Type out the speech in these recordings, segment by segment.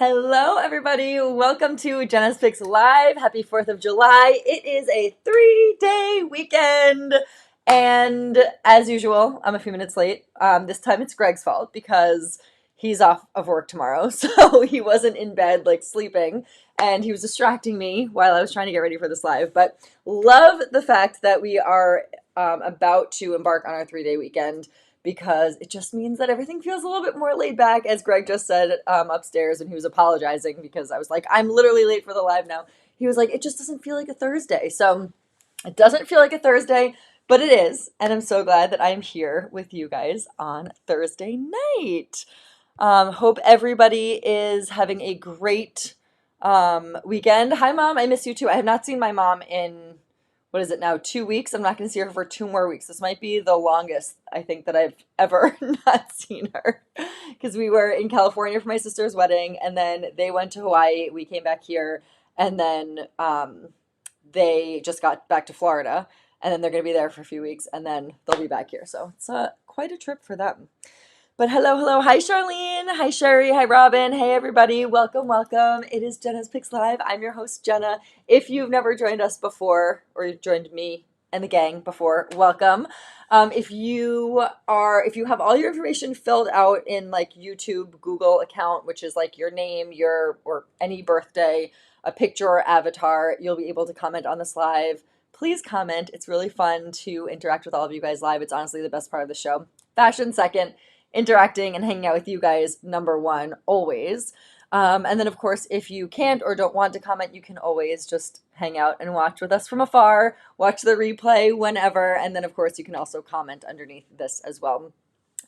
Hello, everybody. Welcome to Jenna's Picks Live. Happy 4th of July. It is a 3-day weekend. And as usual, I'm a few minutes late. This time it's Greg's fault because he's off of work tomorrow. So he wasn't in bed, like sleeping, and he was distracting me while I was trying to get ready for this live. But love the fact that we are about to embark on our 3-day weekend, because it just means that everything feels a little bit more laid back, as Greg just said upstairs when he was apologizing because I was like, I'm literally late for the live now. He was like, it just doesn't feel like a Thursday. So it doesn't feel like a Thursday, but it is. And I'm so glad that I'm here with you guys on Thursday night. Hope everybody is having a great weekend. Hi, Mom. I miss you too. I have not seen my mom in what is it now, 2 weeks? I'm not going to see her for 2 more weeks. This might be the longest I think that I've ever not seen her, because we were in California for my sister's wedding, and then they went to Hawaii. We came back here, and then they just got back to Florida, and then they're going to be there for a few weeks, and then they'll be back here. So it's quite a trip for them. But hello, hello. Hi, Charlene. Hi, Sherry. Hi, Robin. Hey, everybody. Welcome, welcome. It is Jenna's Picks Live. I'm your host, Jenna. If you've never joined us before, or you've joined me and the gang before, welcome. If you have all your information filled out in like YouTube, Google account, which is like your name, or any birthday, a picture or avatar, you'll be able to comment on this live. Please comment. It's really fun to interact with all of you guys live. It's honestly the best part of the show. Fashion second. Interacting and hanging out with you guys, number one, always. And then, of course, if you can't or don't want to comment, you can always just hang out and watch with us from afar, watch the replay whenever. And then, of course, you can also comment underneath this as well.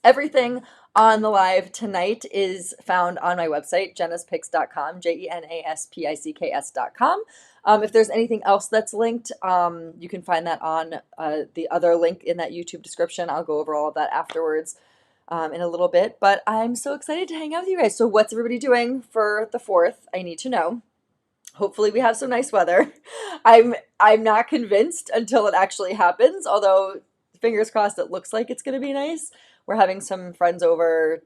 Everything on the live tonight is found on my website, jennaspicks.com, JENASPICKS.com. If there's anything else that's linked, you can find that on the other link in that YouTube description. I'll go over all of that afterwards in a little bit, but I'm so excited to hang out with you guys. So what's everybody doing for the 4th? I need to know. Hopefully we have some nice weather. I'm not convinced until it actually happens, although fingers crossed it looks like it's going to be nice. We're having some friends over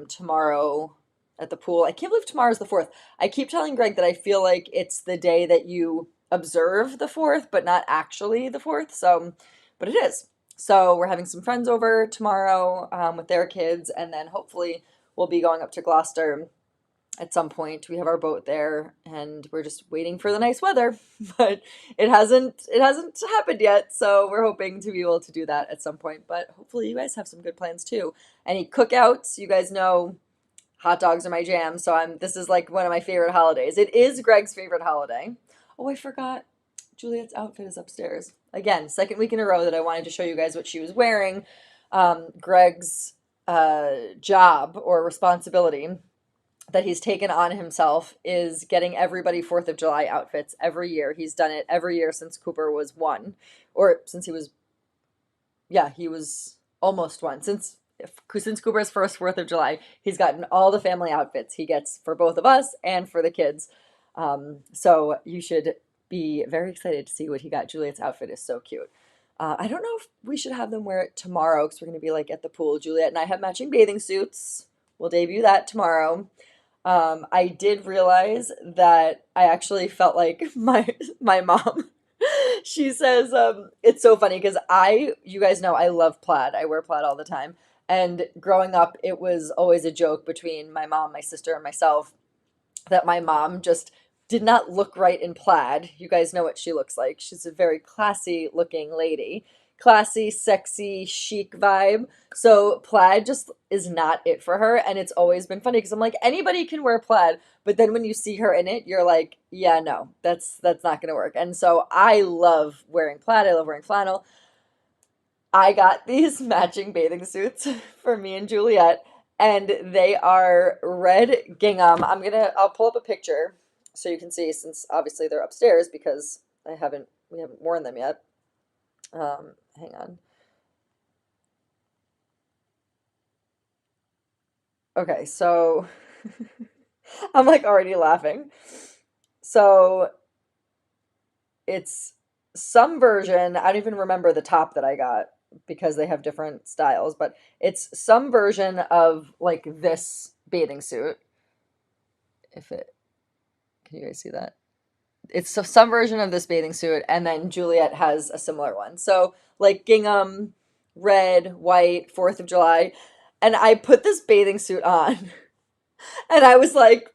tomorrow at the pool. I can't believe tomorrow's the 4th. I keep telling Greg that I feel like it's the day that you observe the 4th, but not actually the 4th. So, but it is. So we're having some friends over tomorrow with their kids, and then hopefully we'll be going up to Gloucester at some point. We have our boat there, and we're just waiting for the nice weather, but it hasn't happened yet. So we're hoping to be able to do that at some point. But hopefully you guys have some good plans too. Any cookouts? You guys know hot dogs are my jam. So this is like one of my favorite holidays. It is Greg's favorite holiday. Oh, I forgot. Juliet's outfit is upstairs. Again, second week in a row that I wanted to show you guys what she was wearing. Greg's job or responsibility that he's taken on himself is getting everybody 4th of July outfits every year. He's done it every year since Cooper was 1, or since he was almost 1. Since Cooper's first 4th of July, he's gotten all the family outfits he gets for both of us and for the kids. So you should be very excited to see what he got. Juliet's outfit is so cute. I don't know if we should have them wear it tomorrow because we're going to be like at the pool. Juliet and I have matching bathing suits. We'll debut that tomorrow. I did realize that I actually felt like my mom. She says it's so funny because you guys know I love plaid. I wear plaid all the time. And growing up, it was always a joke between my mom, my sister, and myself that my mom just did not look right in plaid. You guys know what she looks like. She's a very classy looking lady. Classy, sexy, chic vibe. So plaid just is not it for her. And it's always been funny because I'm like, anybody can wear plaid. But then when you see her in it, you're like, yeah, no, that's not going to work. And so I love wearing plaid. I love wearing flannel. I got these matching bathing suits for me and Juliet, and they are red gingham. I'll pull up a picture so you can see, since obviously they're upstairs because we haven't worn them yet. Hang on. Okay, so I'm like already laughing. So it's some version, I don't even remember the top that I got because they have different styles, but it's some version of like this bathing suit. if it, can you guys see that? It's some version of this bathing suit, and then Juliet has a similar one. So like gingham, red, white, 4th of July. And I put this bathing suit on, and I was like,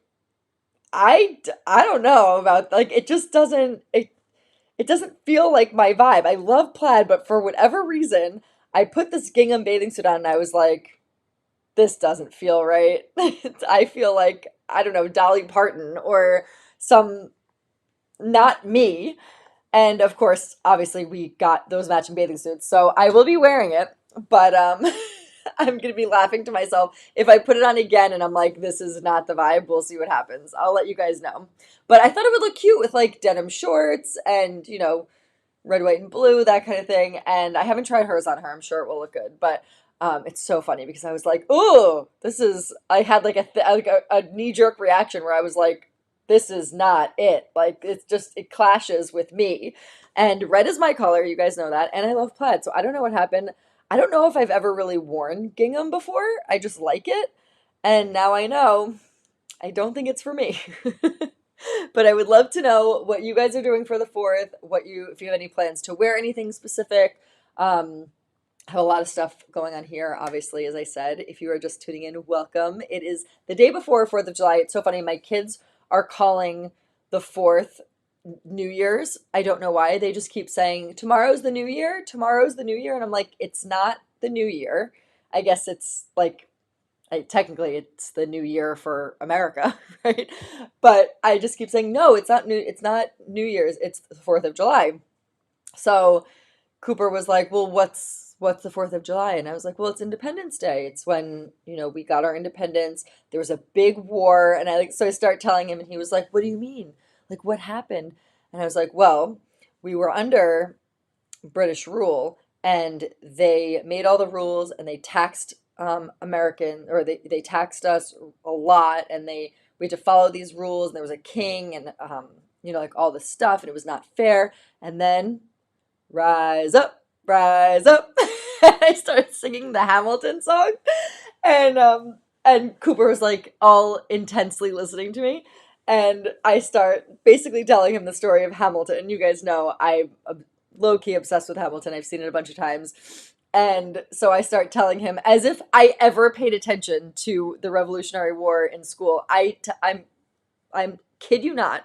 I don't know about, like, it just it doesn't feel like my vibe. I love plaid, but for whatever reason, I put this gingham bathing suit on and I was like, this doesn't feel right. I feel like, I don't know, Dolly Parton or some, not me. And of course, obviously, we got those matching bathing suits, so I will be wearing it. But I'm gonna be laughing to myself if I put it on again and I'm like, this is not the vibe. We'll see what happens. I'll let you guys know. But I thought it would look cute with like denim shorts and, red, white, and blue, that kind of thing. And I haven't tried hers on her. I'm sure it will look good. But it's so funny because I was like, oh, this is. I had like a knee jerk reaction where I was like, this is not it. Like it's just it clashes with me. And red is my color. You guys know that. And I love plaid. So I don't know what happened. I don't know if I've ever really worn gingham before. I just like it. And now I know I don't think it's for me. But I would love to know what you guys are doing for the 4th, if you have any plans to wear anything specific. I have a lot of stuff going on here, obviously, as I said. If you are just tuning in, welcome. It is the day before 4th of July. It's so funny. My kids are calling the 4th New Year's. I don't know why. They just keep saying, tomorrow's the new year, tomorrow's the new year. And I'm like, it's not the new year. I guess it's like, technically it's the new year for America, right? But I just keep saying, no, it's not New Year's, it's the 4th of July. So Cooper was like, well, what's the 4th of July? And I was like, well, it's Independence Day. It's when, we got our independence. There was a big war. And so I start telling him and he was like, what do you mean? Like, what happened? And I was like, well, we were under British rule and they made all the rules and they taxed American, or they taxed us a lot, and we had to follow these rules, and there was a king and like all this stuff, and it was not fair. And then rise up, rise up. And I started singing the Hamilton song, and Cooper was like all intensely listening to me. And I start basically telling him the story of Hamilton. You guys know I'm low-key obsessed with Hamilton. I've seen it a bunch of times. And so I start telling him as if I ever paid attention to the Revolutionary War in school. I'm kid you not.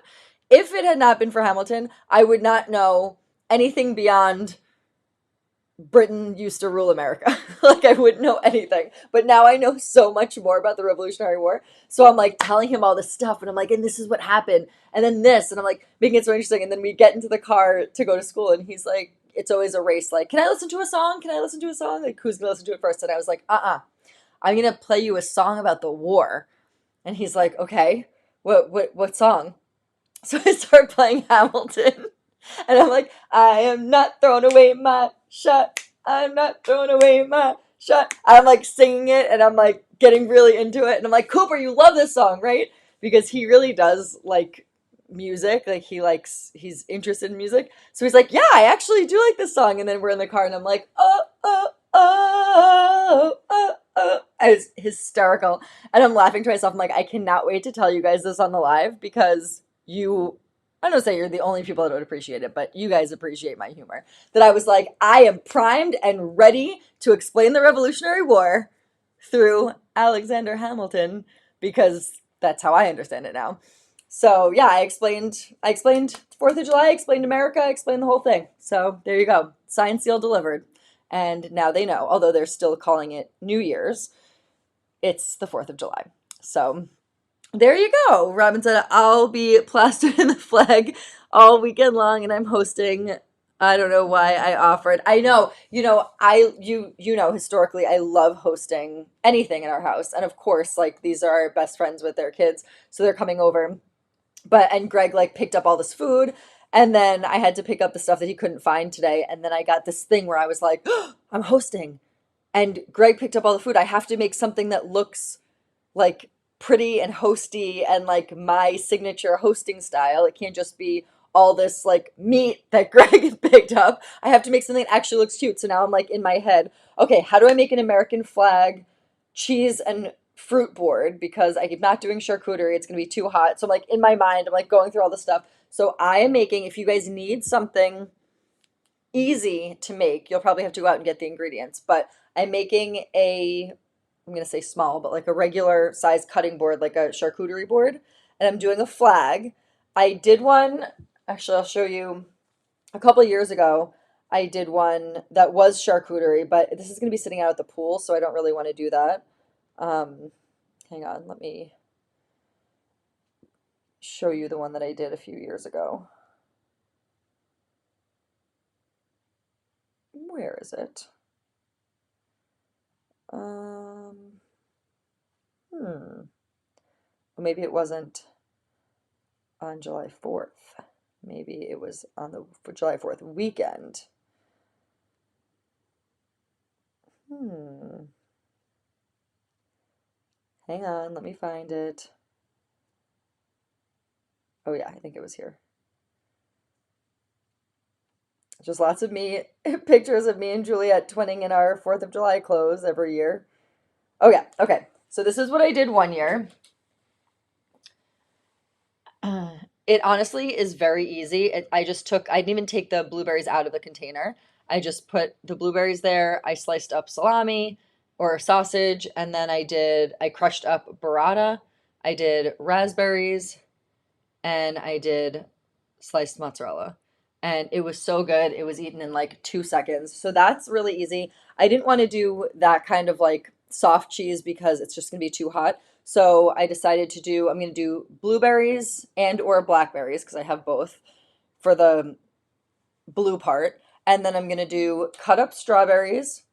If it had not been for Hamilton, I would not know anything beyond Britain used to rule America. Like I wouldn't know anything. But now I know so much more about the Revolutionary War. So I'm like telling him all this stuff and I'm like, and this is what happened. And then this, and I'm like making it so interesting. And then we get into the car to go to school and he's like, it's always a race. Like, can I listen to a song? Can I listen to a song? Like, who's going to listen to it first? And I was like, I'm going to play you a song about the war. And he's like, okay, what song? So I start playing Hamilton. And I'm like, I am not throwing away my shot. I'm not throwing away my shot. And I'm like singing it and I'm like getting really into it. And I'm like, Cooper, you love this song, right? Because he really does like music. Like he's interested in music. So he's like, yeah, I actually do like this song. And then we're in the car and I'm like, oh. It's hysterical. And I'm laughing to myself. I'm like, I cannot wait to tell you guys this on the live because I don't say you're the only people that would appreciate it, but you guys appreciate my humor. That I was like, I am primed and ready to explain the Revolutionary War through Alexander Hamilton because that's how I understand it now. So yeah, I explained 4th of July, I explained America, I explained the whole thing. So there you go. Signed, sealed, delivered. And now they know, although they're still calling it New Year's, it's the 4th of July. So there you go. Robin said, I'll be plastered in the flag all weekend long and I'm hosting. I don't know why I offered. I know, historically, I love hosting anything in our house. And of course, like these are our best friends with their kids. So they're coming over. And Greg like picked up all this food. And then I had to pick up the stuff that he couldn't find today. And then I got this thing where I was like, oh, I'm hosting. And Greg picked up all the food. I have to make something that looks like pretty and hosty and like my signature hosting style. It can't just be all this like meat that Greg picked up. I have to make something that actually looks cute. So now I'm like in my head, okay, how do I make an American flag, cheese and fruit board because I keep not doing charcuterie. It's gonna be too hot. So I'm like in my mind, I'm like going through all the stuff. So I am making, if you guys need something easy to make, you'll probably have to go out and get the ingredients. But I'm making a, I'm gonna say small, but like a regular size cutting board, like a charcuterie board. And I'm doing a flag. I did one, actually, I'll show you a couple years ago. I did one that was charcuterie, but this is gonna be sitting out at the pool, so I don't really want to do that. Um, Hang on, let me show you the one that I did a few years ago. Where is it? Um, hmm. Well, maybe it wasn't on July 4th. Maybe it was on the July 4th weekend. Hmm. Hang on, let me find it. Oh yeah, I think it was here. Just lots of me, pictures of me and Juliet twinning in our 4th of July clothes every year. Oh yeah, okay. So this is what I did one year. Uh, it honestly is very easy. I just took, I didn't even take the blueberries out of the container. I just put the blueberries there. I sliced up salami or sausage, and then I crushed up burrata. I did raspberries, and I did sliced mozzarella. And it was so good. It was eaten in like 2 seconds. So that's really easy. I didn't want to do that kind of like soft cheese because it's just going to be too hot. So I decided to do, I'm going to do blueberries and or blackberries because I have both for the blue part. And then I'm going to do cut up strawberries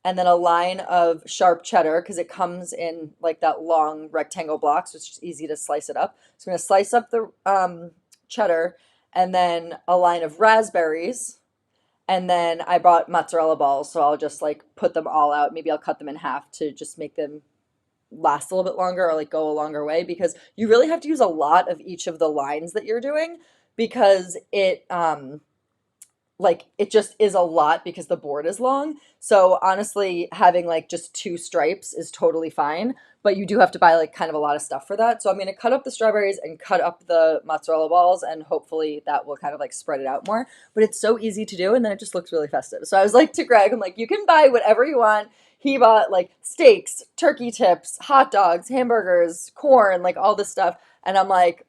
and then a line of sharp cheddar because it comes in like that long rectangle block, so it's just easy to slice it up. So I'm gonna slice up the cheddar and then a line of raspberries, and then I bought mozzarella balls, so I'll just like put them all out. Maybe I'll cut them in half to just make them last a little bit longer or like go a longer way because you really have to use a lot of each of the lines that you're doing because it like it just is a lot because the board is long. So honestly, having like just two stripes is totally fine, but you do have to buy like kind of a lot of stuff for that. So I'm going to cut up the strawberries and cut up the mozzarella balls and hopefully that will kind of like spread it out more. But it's so easy to do and then it just looks really festive. So I was like to Greg, I'm like, you can buy whatever you want. He bought like steaks, turkey tips, hot dogs, hamburgers, corn, like all this stuff. And I'm like,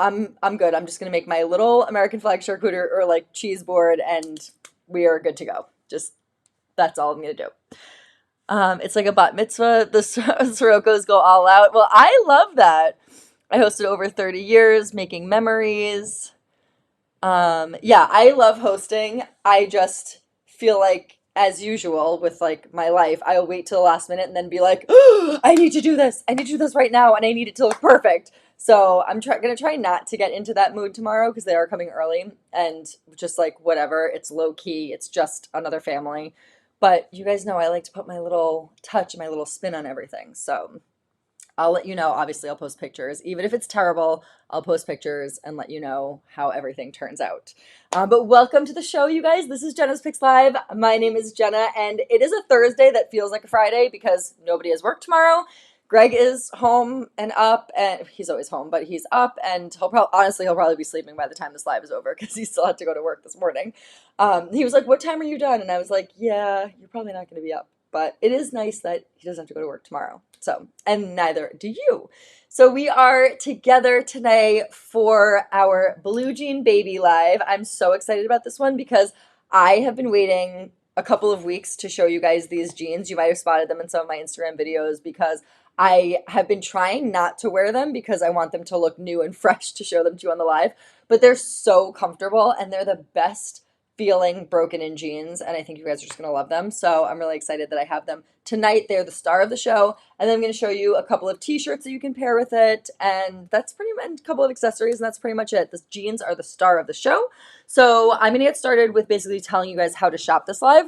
I'm good. I'm just gonna make my little American flag charcuterie or like cheese board, and we are good to go. Just that's all I'm gonna do. It's like a bat mitzvah. The Sorokas go all out. Well, I love that. I hosted over 30 years, making memories. Yeah, I love hosting. I just feel like, as usual with like my life, I'll wait till the last minute and then be like, oh, I need to do this. I need to do this right now, and I need it to look perfect. So gonna try not to get into that mood tomorrow because they are coming early and just like whatever. It's low key. It's just another family. But you guys know I like to put my little touch, my little spin on everything. So I'll let you know. Obviously, I'll post pictures. Even if it's terrible, I'll post pictures and let you know how everything turns out. But welcome to the show, you guys. This is Jenna's Picks Live. My name is Jenna, and it is a Thursday that feels like a Friday because nobody has work tomorrow. Greg is home and up, and he's always home, but he's up, and he'll probably be sleeping by the time this live is over because he still had to go to work this morning. He was like, "What time are you done?" And I was like, "Yeah, you're probably not going to be up." But it is nice that he doesn't have to go to work tomorrow. So, and neither do you. So we are together today for our Blue Jean Baby Live. I'm so excited about this one because I have been waiting a couple of weeks to show you guys these jeans. You might have spotted them in some of my Instagram videos because I have been trying not to wear them because I want them to look new and fresh to show them to you on the live. But they're so comfortable and they're the best feeling broken in jeans, and I think you guys are just gonna love them. So I'm really excited that I have them tonight. They're the star of the show, and then I'm gonna show you a couple of t-shirts that you can pair with it, and that's pretty much a couple of accessories, and that's pretty much it. The jeans are the star of the show. So I'm gonna get started with basically telling you guys how to shop this live.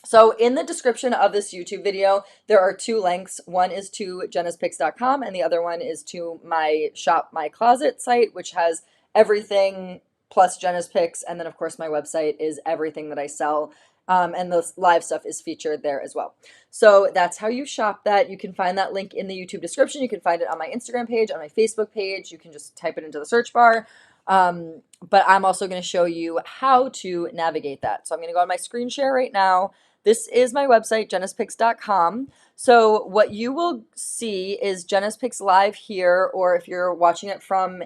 So in the description of this YouTube video, there are two links. One is to jennaspicks.com and the other one is to my Shop My Closet site, which has everything plus Jenna's Picks. And then of course my website is everything that I sell. And the live stuff is featured there as well. So that's how you shop that. You can find that link in the YouTube description. You can find it on my Instagram page, on my Facebook page. You can just type it into the search bar. But I'm also going to show you how to navigate that. So I'm going to go on my screen share right now. This is my website, jennispicks.com. So what you will see is Jenna's Picks Live here, or if you're watching it from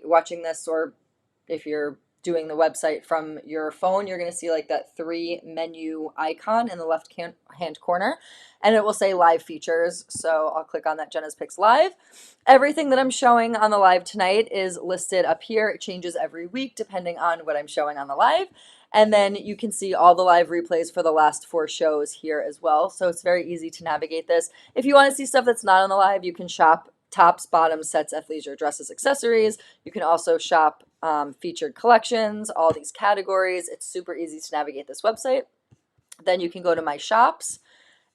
watching this, or if you're doing the website from your phone, you're going to see like that 3 menu icon in the left hand corner, and it will say live features. So I'll click on that Jenna's Picks Live. Everything that I'm showing on the live tonight is listed up here. It changes every week depending on what I'm showing on the live. And then you can see all the live replays for the last 4 shows here as well. So it's very easy to navigate this. If you want to see stuff that's not on the live, you can shop tops, bottoms, sets, athleisure, dresses, accessories. You can also shop featured collections, all these categories. It's super easy to navigate this website. Then you can go to my shops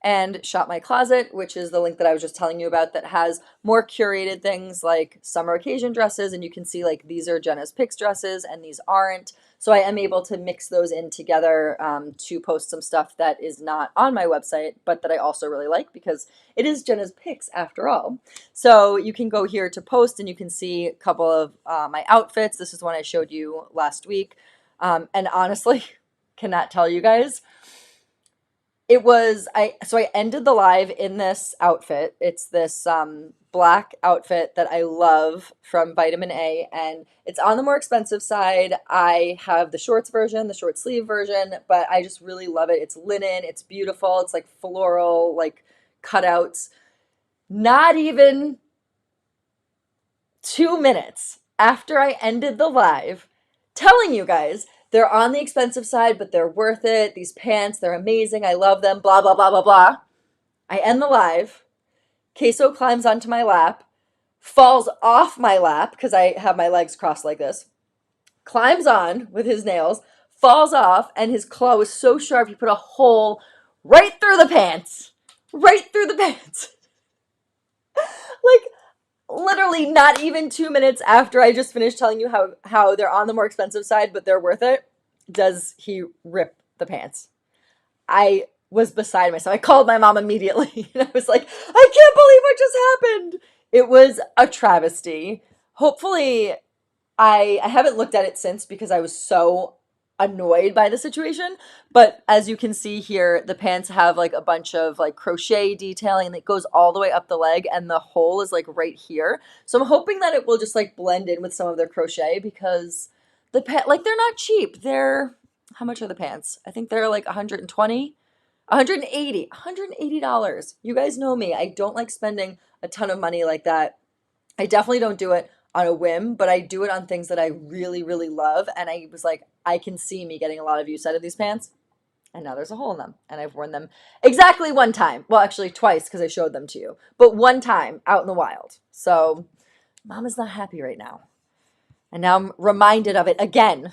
and shop my closet, which is the link that I was just telling you about, that has more curated things like summer occasion dresses. And you can see like these are Jenna's Picks dresses and these aren't. So I am able to mix those in together to post some stuff that is not on my website, but that I also really like because it is Jenna's Picks after all. So you can go here to post and you can see a couple of my outfits. This is one I showed you last week. And honestly, cannot tell you guys. It was, I ended the live in this outfit. It's this black outfit that I love from Vitamin A, and it's on the more expensive side. I have the shorts version, the short sleeve version, but I just really love it. It's linen, it's beautiful, it's like floral, like cutouts. Not even 2 minutes after I ended the live, telling you guys, they're on the expensive side, but they're worth it. These pants, they're amazing. I love them, blah, blah, blah, blah, blah. I end the live. Queso climbs onto my lap, falls off my lap because I have my legs crossed like this, climbs on with his nails, falls off, and his claw was so sharp he put a hole right through the pants. Right through the pants. Like, literally not even 2 minutes after I just finished telling you how they're on the more expensive side, but they're worth it, does he rip the pants. I was beside myself. I called my mom immediately and I was like, I can't believe what just happened. It was a travesty. Hopefully, I haven't looked at it since because I was so annoyed by the situation. But as you can see here, the pants have like a bunch of like crochet detailing that goes all the way up the leg, and the hole is like right here. So I'm hoping that it will just like blend in with some of their crochet because like they're not cheap. They're, how much are the pants? I think they're like 120, 180, $180. You guys know me. I don't like spending a ton of money like that. I definitely don't do it on a whim, but I do it on things that I really, really love. And I was like, I can see me getting a lot of use out of these pants. And now there's a hole in them. And I've worn them exactly one time. Well, actually twice because I showed them to you. But one time out in the wild. So mom is not happy right now. And now I'm reminded of it again.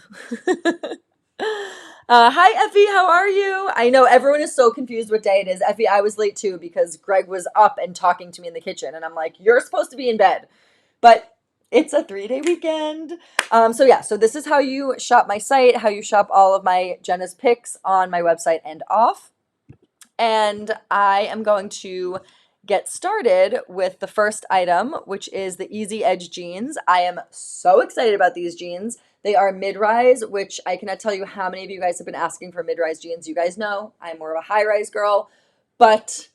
Hi, Effie. How are you? I know everyone is so confused what day it is. Effie, I was late too because Greg was up and talking to me in the kitchen. And I'm like, you're supposed to be in bed. But it's a 3-day weekend. So this is how you shop my site, how you shop all of my Jenna's Picks on my website and off. And I am going to get started with the first item, which is the Easy Edge jeans. I am so excited about these jeans. They are mid-rise, which I cannot tell you how many of you guys have been asking for mid-rise jeans. You guys know I'm more of a high-rise girl, but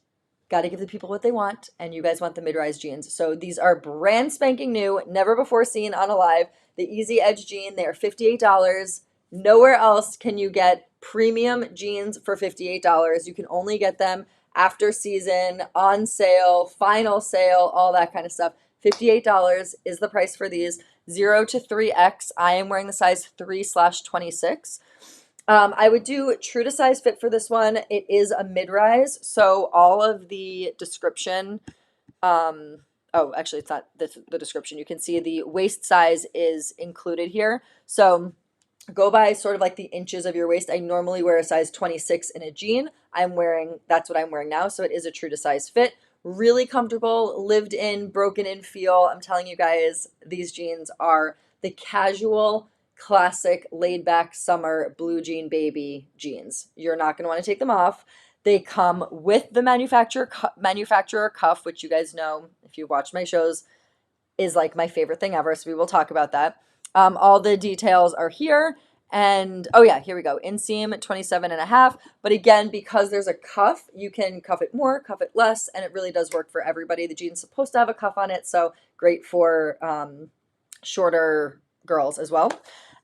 got to give the people what they want, and you guys want the mid-rise jeans. So these are brand spanking new, never before seen on a live. The Easy Edge jean, they are $58. Nowhere else can you get premium jeans for $58. You can only get them after season, on sale, final sale, all that kind of stuff. $58 is the price for these. 0 to 3X. I am wearing the size 3/26. I would do true to size fit for this one. It is a mid-rise, so all of the description, actually it's not the description. You can see the waist size is included here. So go by sort of like the inches of your waist. I normally wear a size 26 in a jean. That's what I'm wearing now, so it is a true to size fit. Really comfortable, lived in, broken in feel. I'm telling you guys, these jeans are the casual classic laid back summer blue jean baby jeans. You're not going to want to take them off. They come with the manufacturer cuff, which you guys know if you've watched my shows is like my favorite thing ever. So we will talk about that. All the details are here. And oh yeah, here we go. Inseam 27.5. But again, because there's a cuff, you can cuff it more, cuff it less, and it really does work for everybody. The jean's supposed to have a cuff on it, so great for shorter girls as well.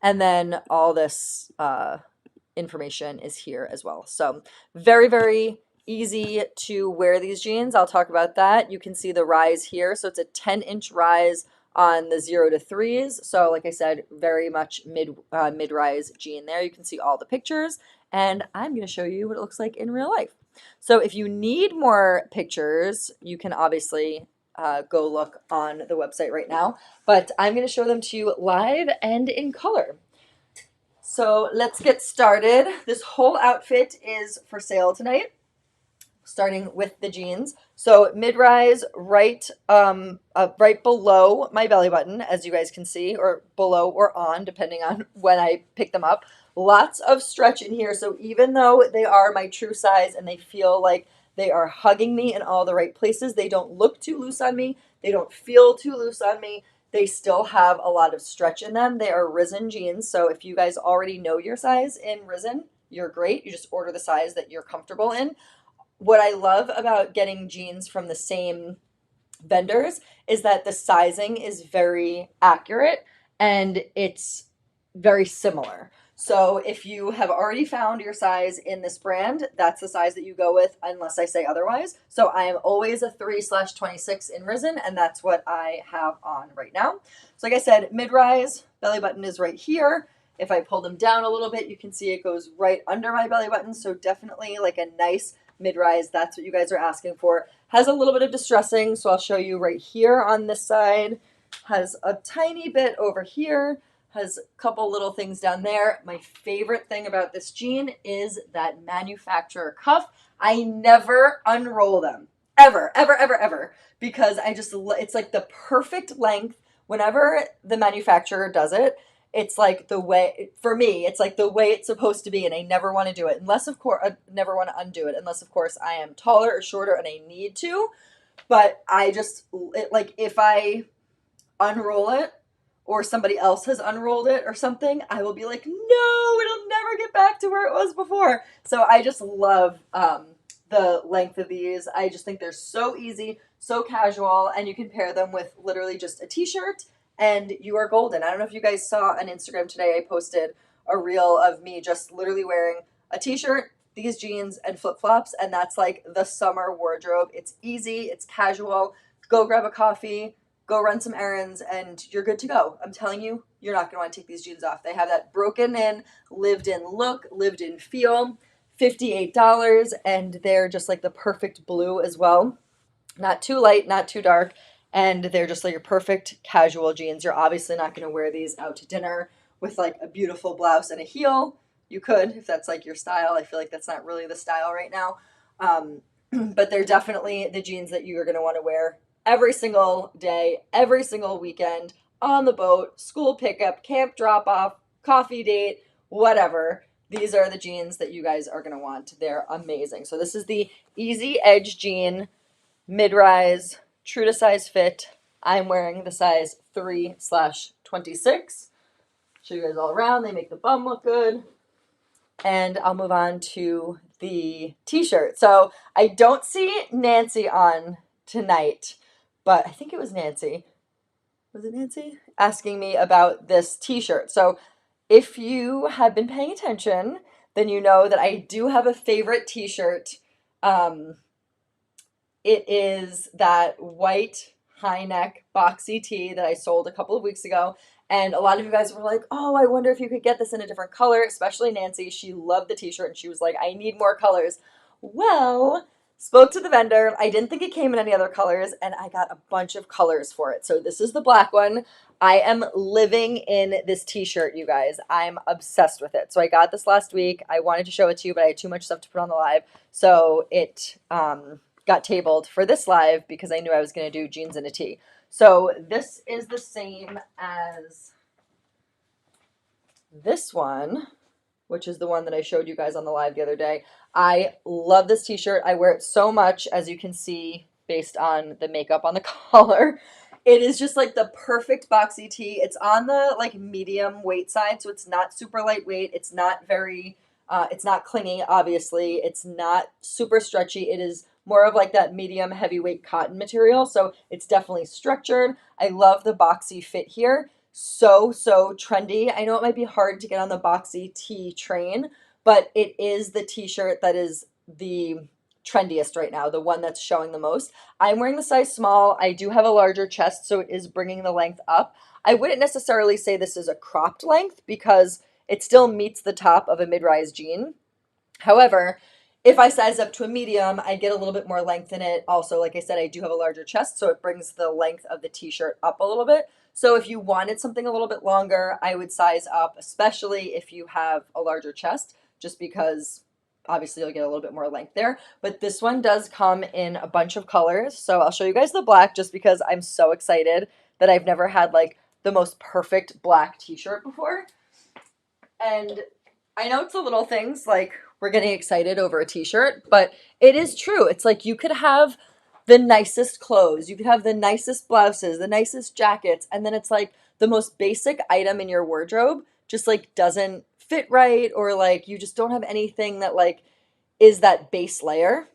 And then all this information is here as well. So very, very easy to wear these jeans. I'll talk about that. You can see the rise here. So it's a 10-inch rise on the 0 to 3s. So like I said, very much mid-rise jean there. You can see all the pictures, and I'm going to show you what it looks like in real life. So if you need more pictures, you can obviously go look on the website right now, but I'm going to show them to you live and in color. So let's get started. This whole outfit is for sale tonight, starting with the jeans. So mid-rise, right below my belly button, as you guys can see, or below or on, depending on when I pick them up. Lots of stretch in here. So even though they are my true size and they feel like they are hugging me in all the right places, they don't look too loose on me. They don't feel too loose on me. They still have a lot of stretch in them. They are Risen jeans. So if you guys already know your size in Risen, you're great. You just order the size that you're comfortable in. What I love about getting jeans from the same vendors is that the sizing is very accurate and it's very similar. So if you have already found your size in this brand, that's the size that you go with unless I say otherwise. So I am always a 3/26 in Risen, and that's what I have on right now. So like I said, mid-rise, belly button is right here. If I pull them down a little bit, you can see it goes right under my belly button. So definitely like a nice mid-rise. That's what you guys are asking for. Has a little bit of distressing, so I'll show you right here on this side. Has a tiny bit over here. Has a couple little things down there. My favorite thing about this jean is that manufacturer cuff. I never unroll them. Ever, ever, ever, ever. Because it's like the perfect length. Whenever the manufacturer does it, it's like the way, for me, it's like the way it's supposed to be, and I never want to do it unless, of course, I never want to undo it unless, of course, I am taller or shorter and I need to. But like if I unroll it or somebody else has unrolled it or something, I will be like, no, it'll never get back to where it was before. So I just love the length of these. I just think they're so easy, so casual, and you can pair them with literally just a t-shirt and you are golden. I don't know if you guys saw on Instagram today, I posted a reel of me just literally wearing a t-shirt, these jeans, and flip-flops, and that's like the summer wardrobe. It's easy, it's casual. Go grab a coffee, go run some errands, and you're good to go. I'm telling you, you're not going to want to take these jeans off. They have that broken in, lived in look, lived in feel. $58, and they're just like the perfect blue as well. Not too light, not too dark, and they're just like your perfect casual jeans. You're obviously not going to wear these out to dinner with like a beautiful blouse and a heel. You could if that's like your style. I feel like that's not really the style right now. But they're definitely the jeans that you are going to want to wear every single day, every single weekend, on the boat, school pickup, camp drop off, coffee date, whatever. These are the jeans that you guys are going to want. They're amazing. So this is the Easy Edge jean, mid-rise, true to size fit. I'm wearing the size 3/26. Show you guys all around. They make the bum look good. And I'll move on to the t-shirt. So I don't see Nancy on tonight, but I think it was Nancy. Was it Nancy? Asking me about this t-shirt. So if you have been paying attention, then you know that I do have a favorite t-shirt. It is that white high neck boxy tee that I sold a couple of weeks ago. And a lot of you guys were like, oh, I wonder if you could get this in a different color, especially Nancy. She loved the t-shirt and she was like, I need more colors. Well, spoke to the vendor. I didn't think it came in any other colors, and I got a bunch of colors for it. So this is the black one. I am living in this t-shirt, you guys. I'm obsessed with it. So I got this last week. I wanted to show it to you, but I had too much stuff to put on the live. So it got tabled for this live because I knew I was going to do jeans and a tee. So this is the same as this one, which is the one that I showed you guys on the live the other day. I love this t-shirt. I wear it so much, as you can see, based on the makeup on the collar. It is just like the perfect boxy tee. It's on the like medium weight side, so it's not super lightweight. It's not very, it's not clingy, obviously. It's not super stretchy. It is more of like that medium heavyweight cotton material, so it's definitely structured. I love the boxy fit here. So trendy. I know it might be hard to get on the boxy tee train, but it is the t-shirt that is the trendiest right now, the one that's showing the most. I'm wearing the size small. I do have a larger chest, so it is bringing the length up. I wouldn't necessarily say this is a cropped length because it still meets the top of a mid-rise jean. However, if I size up to a medium, I get a little bit more length in it. Also, like I said, I do have a larger chest, so it brings the length of the t-shirt up a little bit. So if you wanted something a little bit longer, I would size up, especially if you have a larger chest, just because obviously you'll get a little bit more length there. But this one does come in a bunch of colors. So I'll show you guys the black just because I'm so excited that I've never had like the most perfect black t-shirt before. And I know it's the little things like we're getting excited over a t-shirt, but it is true. It's like you could have the nicest clothes, you could have the nicest blouses, the nicest jackets, and then it's like the most basic item in your wardrobe just like doesn't fit right, or like you just don't have anything that like is that base layer.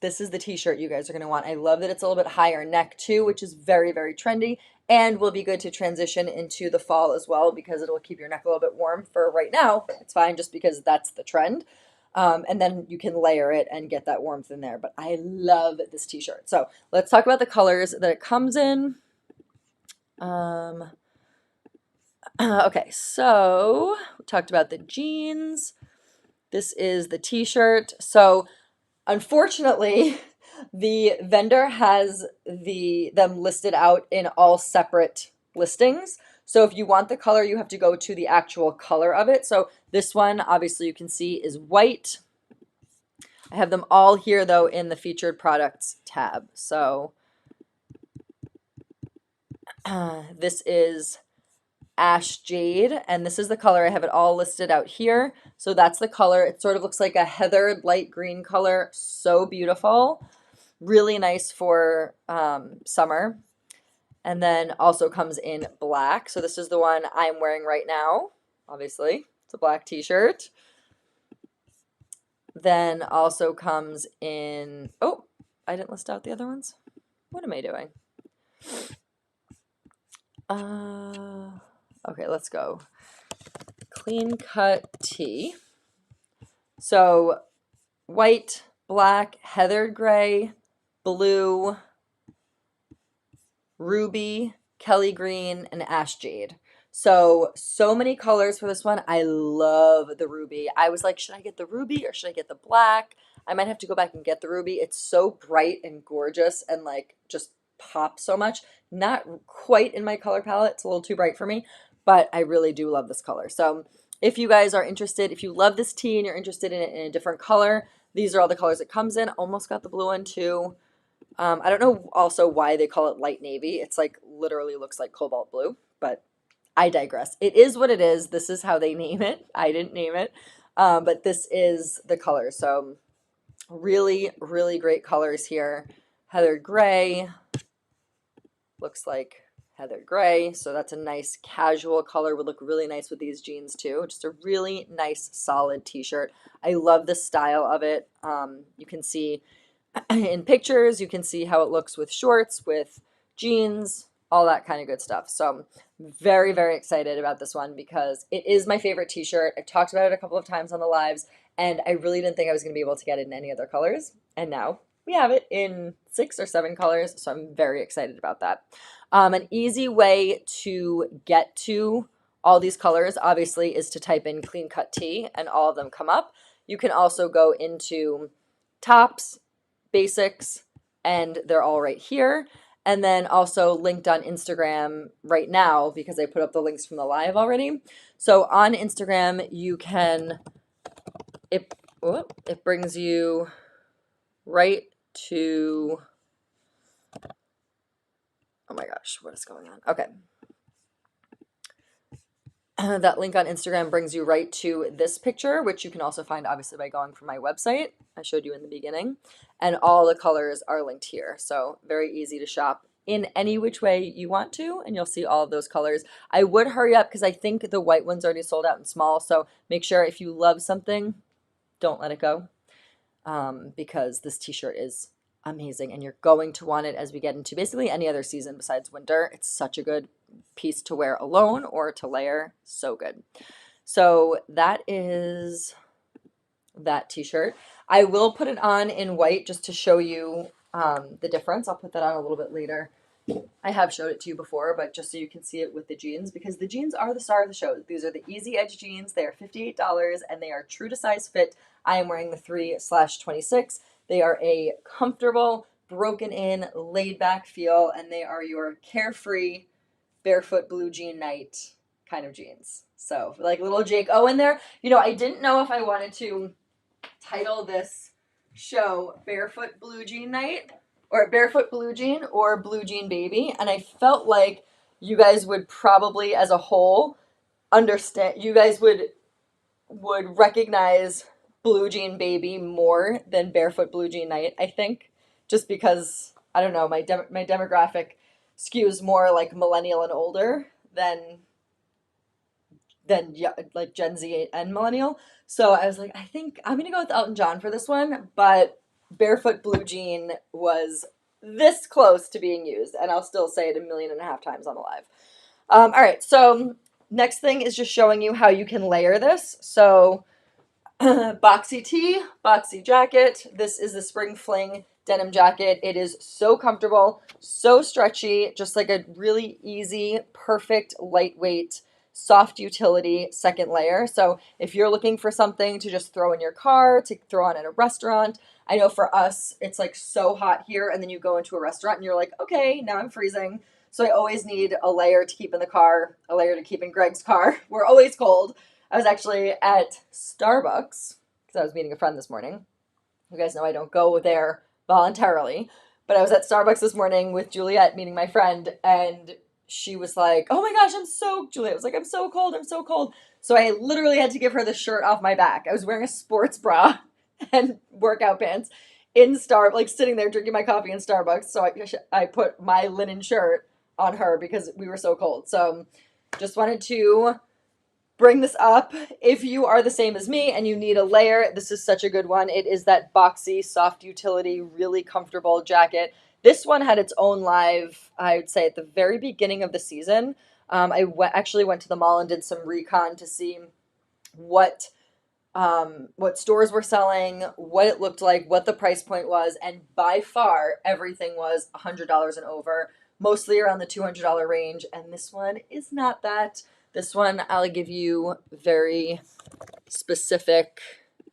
This is the t-shirt you guys are going to want. I love that it's a little bit higher neck too, which is very, very trendy and will be good to transition into the fall as well because it'll keep your neck a little bit warm. For right now, it's fine just because that's the trend. And then you can layer it and get that warmth in there. But I love this t-shirt. So let's talk about the colors that it comes in. Okay, so we talked about the jeans. This is the t-shirt. So unfortunately, the vendor has them listed out in all separate listings. So if you want the color, you have to go to the actual color of it. So this one, obviously you can see, is white. I have them all here though in the featured products tab. So this is ash jade, and this is the color. I have it all listed out here. So that's the color. It sort of looks like a heathered light green color. So beautiful. Really nice for summer. And then also comes in black. So this is the one I'm wearing right now. Obviously, it's a black t-shirt. Then also comes in, oh, I didn't list out the other ones. What am I doing? Okay, let's go. Clean cut tee. So white, black, heathered gray, blue, ruby, Kelly green, and ash jade. So many colors for this one. I love the ruby. I was like, should I get the ruby or should I get the black? I might have to go back and get the ruby. It's so bright and gorgeous and like just pops so much. Not quite in my color palette. It's a little too bright for me, but I really do love this color. So if you guys are interested, if you love this tee and you're interested in it in a different color, these are all the colors it comes in. Almost got the blue one too. I don't know also why they call it light navy. It's like literally looks like cobalt blue, but I digress. It is what it is. This is how they name it. I didn't name it. But this is the color. So really, really great colors here. Heather gray looks like heather gray. So that's a nice casual color. Would look really nice with these jeans too. Just a really nice solid t-shirt. I love the style of it. You can see in pictures, you can see how it looks with shorts, with jeans, all that kind of good stuff. So I'm very, very excited about this one because it is my favorite t-shirt. I've talked about it a couple of times on the lives, and I really didn't think I was going to be able to get it in any other colors. And now we have it in 6 or 7 colors, so I'm very excited about that. An easy way to get to all these colors, obviously, is to type in clean cut tee, and all of them come up. You can also go into tops, basics, and they're all right here. And then also linked on Instagram right now because I put up the links from the live already. So on Instagram, you can, it brings you right to, oh my gosh, what is going on? Okay. that link on Instagram brings you right to this picture, which you can also find obviously by going from my website. I showed you in the beginning. And all the colors are linked here. So very easy to shop in any which way you want to, and you'll see all of those colors. I would hurry up because I think the white one's already sold out in small. So make sure if you love something, don't let it go, because this t-shirt is amazing and you're going to want it as we get into basically any other season besides winter. It's such a good piece to wear alone or to layer. So good. So that is that t-shirt. I will put it on in white just to show you the difference. I'll put that on a little bit later. I have showed it to you before, but just so you can see it with the jeans, because the jeans are the star of the show. These are the Easy Edge jeans. They are $58 and they are true to size fit. I am wearing the 3/26. They are a comfortable, broken in, laid back feel, and they are your carefree, barefoot blue jean night kind of jeans. So like little Jake O in there. You know, I didn't know if I wanted to title this show Barefoot Blue Jean Night or Barefoot Blue Jean or Blue Jean Baby, and I felt like you guys would probably as a whole understand, you guys would recognize Blue Jean Baby more than Barefoot Blue Jean Night, I think, just because I don't know, my demographic skews more like millennial and older than like Gen Z and millennial. So I was like, I think I'm gonna go with Elton John for this one, but Barefoot Blue Jean was this close to being used, and I'll still say it 1.5 million times on the live. All right, so next thing is just showing you how you can layer this. So boxy tee, boxy jacket. This is the Spring Fling denim jacket. It is so comfortable, so stretchy, just like a really easy, perfect, lightweight, soft utility second layer. So if you're looking for something to just throw in your car, to throw on at a restaurant, I know for us, it's like so hot here, and then you go into a restaurant and you're like, okay, now I'm freezing. So I always need a layer to keep in the car, a layer to keep in Greg's car. We're always cold. I was actually at Starbucks because I was meeting a friend this morning. You guys know I don't go there voluntarily, but I was at Starbucks this morning with Juliet meeting my friend, and she was like, oh my gosh, I'm so, Juliet was like, I'm so cold, I'm so cold. So I literally had to give her the shirt off my back. I was wearing a sports bra and workout pants like sitting there drinking my coffee in Starbucks. So I put my linen shirt on her because we were so cold. So just wanted to bring this up. If you are the same as me and you need a layer, this is such a good one. It is that boxy, soft utility, really comfortable jacket. This one had its own live, I would say, at the very beginning of the season. Actually went to the mall and did some recon to see what stores were selling, what it looked like, what the price point was, and by far everything was $100 and over, mostly around the $200 range, and this one is not that. This one, I'll give you very specific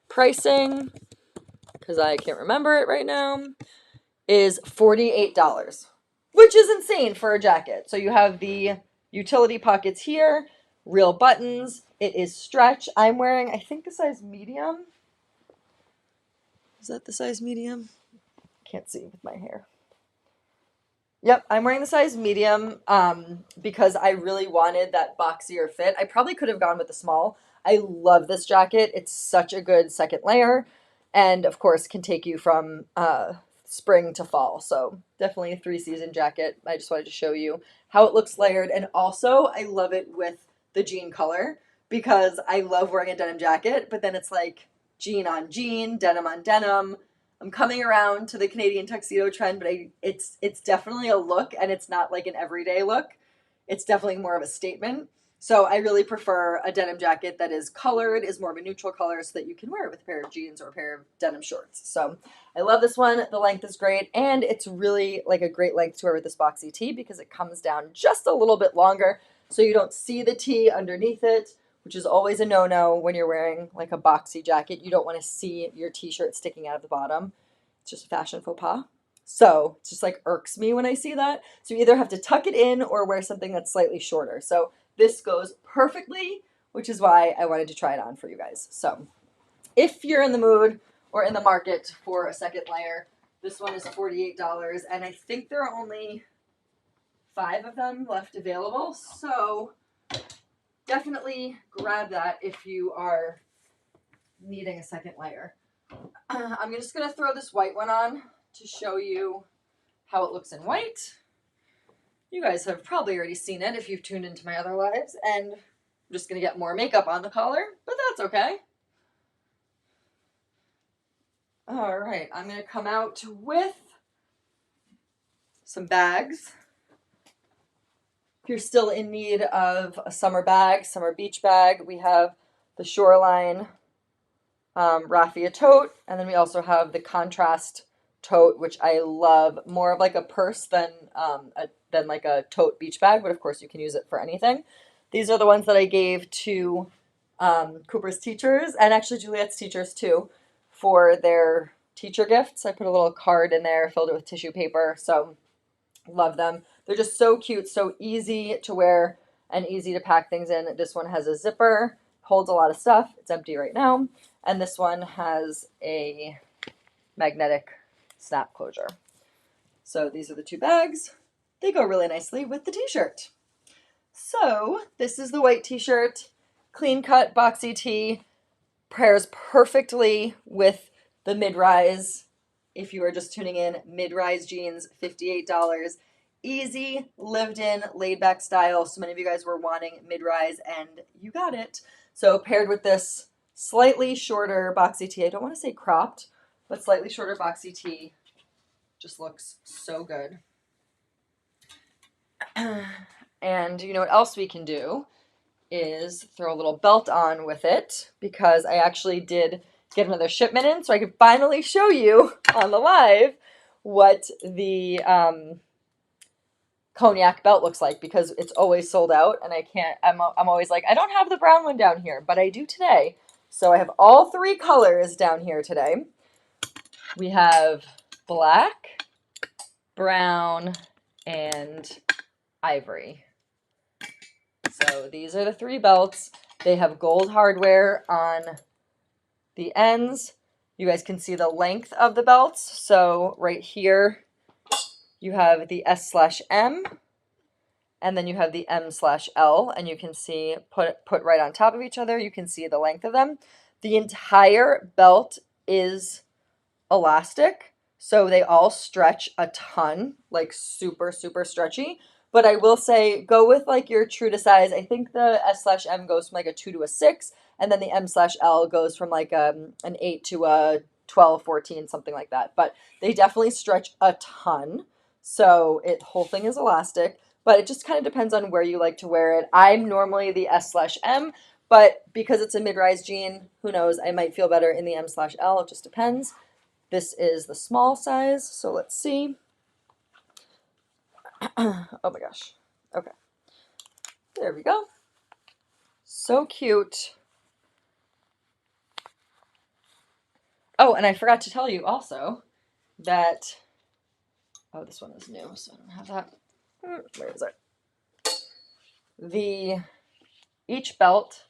pricing because I can't remember it right now, is $48, which is insane for a jacket. So you have the utility pockets here, real buttons. It is stretch. I'm wearing, I think, a size medium. Is that the size medium? Can't see with my hair. Yep, I'm wearing the size medium because I really wanted that boxier fit. I probably could have gone with the small. I love this jacket. It's such a good second layer, and of course can take you from spring to fall. So definitely a 3-season jacket. I just wanted to show you how it looks layered, and also I love it with the jean color because I love wearing a denim jacket, but then it's like jean on jean, denim on denim. I'm coming around to the Canadian tuxedo trend, but it's definitely a look, and it's not like an everyday look. It's definitely more of a statement. So I really prefer a denim jacket that is colored, is more of a neutral color, so that you can wear it with a pair of jeans or a pair of denim shorts. So I love this one. The length is great, and it's really like a great length to wear with this boxy tee because it comes down just a little bit longer, so you don't see the tee underneath it, which is always a no-no when you're wearing like a boxy jacket. You don't want to see your t-shirt sticking out of the bottom. It's just a fashion faux pas. So it just like irks me when I see that. So you either have to tuck it in or wear something that's slightly shorter. So this goes perfectly, which is why I wanted to try it on for you guys. So if you're in the mood or in the market for a second layer, this one is $48. And I think there are only 5 of them left available. So definitely grab that if you are needing a second layer. I'm just going to throw this white one on to show you how it looks in white. You guys have probably already seen it if you've tuned into my other lives, and I'm just going to get more makeup on the collar, but that's okay. All right, I'm going to come out with some bags. If you're still in need of a summer bag, summer beach bag, we have the Shoreline raffia tote, and then we also have the contrast tote, which I love, more of like a purse than like a tote beach bag, but of course you can use it for anything. These are the ones that I gave to Cooper's teachers, and actually Juliet's teachers too, for their teacher gifts. I put a little card in there, filled it with tissue paper, so love them. They're just so cute, so easy to wear and easy to pack things in. This one has a zipper, holds a lot of stuff. It's empty right now. And this one has a magnetic snap closure. So these are the two bags. They go really nicely with the t-shirt. So this is the white t-shirt, clean cut boxy tee, pairs perfectly with the mid-rise. If you are just tuning in, mid-rise jeans, $58. Easy, lived-in, laid-back style. So many of you guys were wanting mid-rise, and you got it. So paired with this slightly shorter boxy tee. I don't want to say cropped, but slightly shorter boxy tee. Just looks so good. And you know what else we can do is throw a little belt on with it, because I actually did get another shipment in, so I could finally show you on the live what the cognac belt looks like, because it's always sold out, and I'm always like, I don't have the brown one down here, but I do today. So I have all three colors down here today. We have black, brown, and ivory. So these are the three belts. They have gold hardware on the ends. You guys can see the length of the belts. So right here, you have the S/M, and then you have the M/L, and you can see put right on top of each other. You can see the length of them. The entire belt is elastic, so they all stretch a ton, like super, super stretchy. But I will say, go with like your true to size. I think the S/M goes from like a 2 to a 6, and then the M/L goes from like an 8 to a 12, 14, something like that. But they definitely stretch a ton. So whole thing is elastic, but it just kind of depends on where you like to wear it. I'm normally the S/M, but because it's a mid-rise jean, who knows, I might feel better in the M/L. It just depends. This is the small size, so let's see. Oh my gosh. Okay. There we go. So cute. Oh, and I forgot to tell you also that, oh, this one is new, so I don't have that. Where is it? Each belt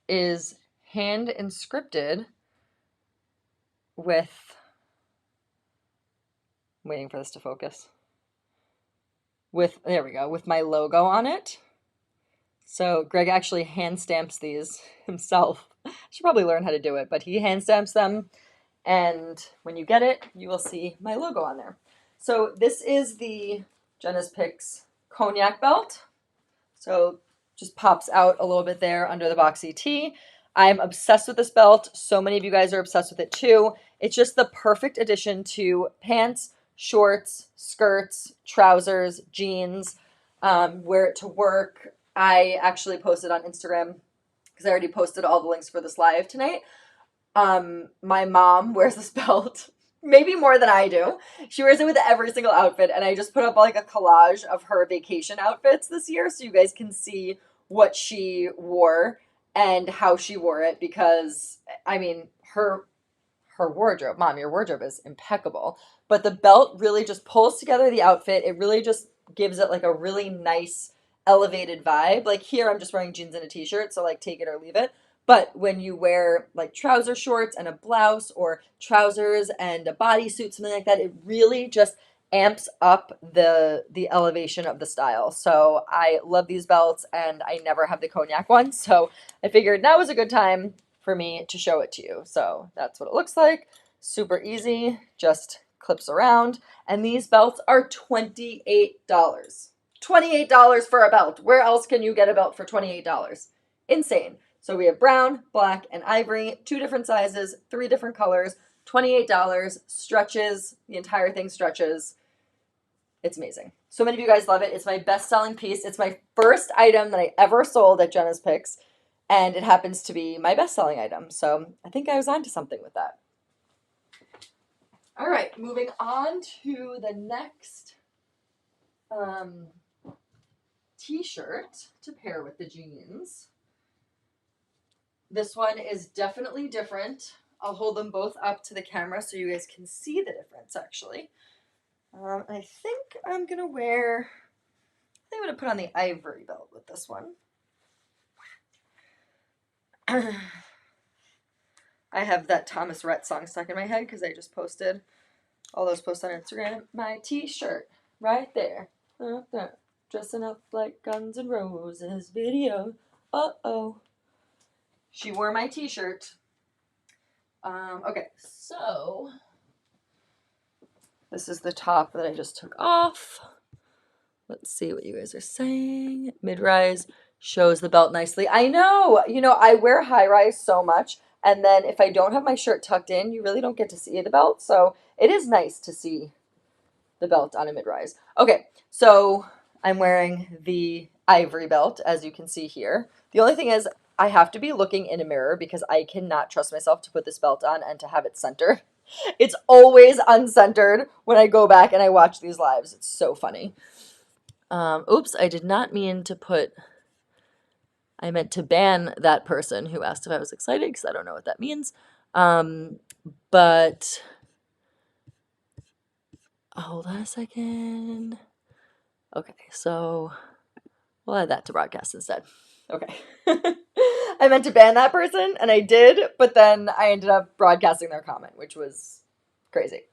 is hand inscripted with, I'm waiting for this to focus. There we go, with my logo on it. So Greg actually hand stamps these himself. I should probably learn how to do it, but he hand stamps them. And when you get it, you will see my logo on there. So this is the Jenna's Picks cognac belt. So just pops out a little bit there under the boxy tee. I'm obsessed with this belt. So many of you guys are obsessed with it too. It's just the perfect addition to pants, shorts, skirts, trousers, jeans, wear it to work. I actually posted on Instagram, because I already posted all the links for this live tonight. My mom wears this belt maybe more than I do. She wears it with every single outfit, and I just put up like a collage of her vacation outfits this year, so you guys can see what she wore and how she wore it, because I mean, her wardrobe, Mom, your wardrobe is impeccable, but the belt really just pulls together the outfit. It really just gives it like a really nice elevated vibe. Like here, I'm just wearing jeans and a t-shirt, so like take it or leave it. But when you wear like trouser shorts and a blouse, or trousers and a bodysuit, something like that, it really just amps up the elevation of the style. So I love these belts, and I never have the cognac one. So I figured now was a good time for me to show it to you. So that's what it looks like. Super easy, just clips around. And these belts are $28. $28 for a belt. Where else can you get a belt for $28? Insane. So we have brown, black, and ivory, 2 different sizes, 3 different colors, $28, stretches, the entire thing stretches. It's amazing. So many of you guys love it. It's my best-selling piece. It's my first item that I ever sold at Jenna's Picks, and it happens to be my best-selling item. So I think I was onto something with that. All right, moving on to the next t-shirt to pair with the jeans. This one is definitely different. I'll hold them both up to the camera so you guys can see the difference, actually. I think I'm going to wear, I think I'm going to put on the ivory belt with this one. I have that Thomas Rhett song stuck in my head because I just posted all those posts on Instagram. My t-shirt right there. Dressing up like Guns N' Roses video. Uh-oh. She wore my t-shirt. Okay, so this is the top that I just took off. Let's see what you guys are saying. Mid-rise shows the belt nicely. I know, I wear high-rise so much, and then if I don't have my shirt tucked in, you really don't get to see the belt, so it is nice to see the belt on a mid-rise. Okay, so I'm wearing the ivory belt, as you can see here. The only thing is, I have to be looking in a mirror because I cannot trust myself to put this belt on and to have it centered. It's always uncentered when I go back and I watch these lives. It's so funny. Oops, I did not mean to put, I meant to ban that person who asked if I was excited because I don't know what that means. But hold on a second. Okay, so we'll add that to broadcast instead. Okay. I meant to ban that person, and I did, but then I ended up broadcasting their comment, which was crazy.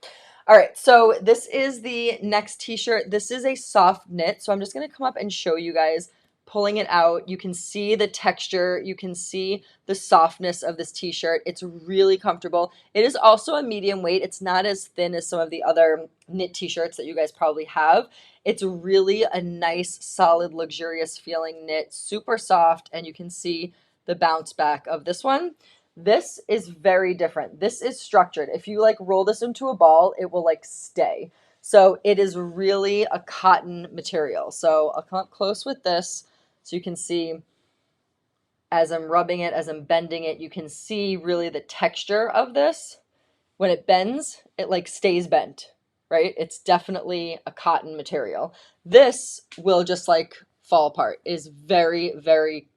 All right, so this is the next t-shirt. This is a soft knit, so I'm just going to come up and show you guys pulling it out. You can see the texture. You can see the softness of this t-shirt. It's really comfortable. It is also a medium weight. It's not as thin as some of the other knit t-shirts that you guys probably have. It's really a nice, solid, luxurious feeling knit, super soft, and you can see the bounce back of this one. This is very different. This is structured. If you roll this into a ball, it will stay. So it is really a cotton material. So I'll come up close with this so you can see as I'm rubbing it, as I'm bending it, you can see really the texture of this. When it bends, it stays bent, right? It's definitely a cotton material. This will just fall apart. It is very, very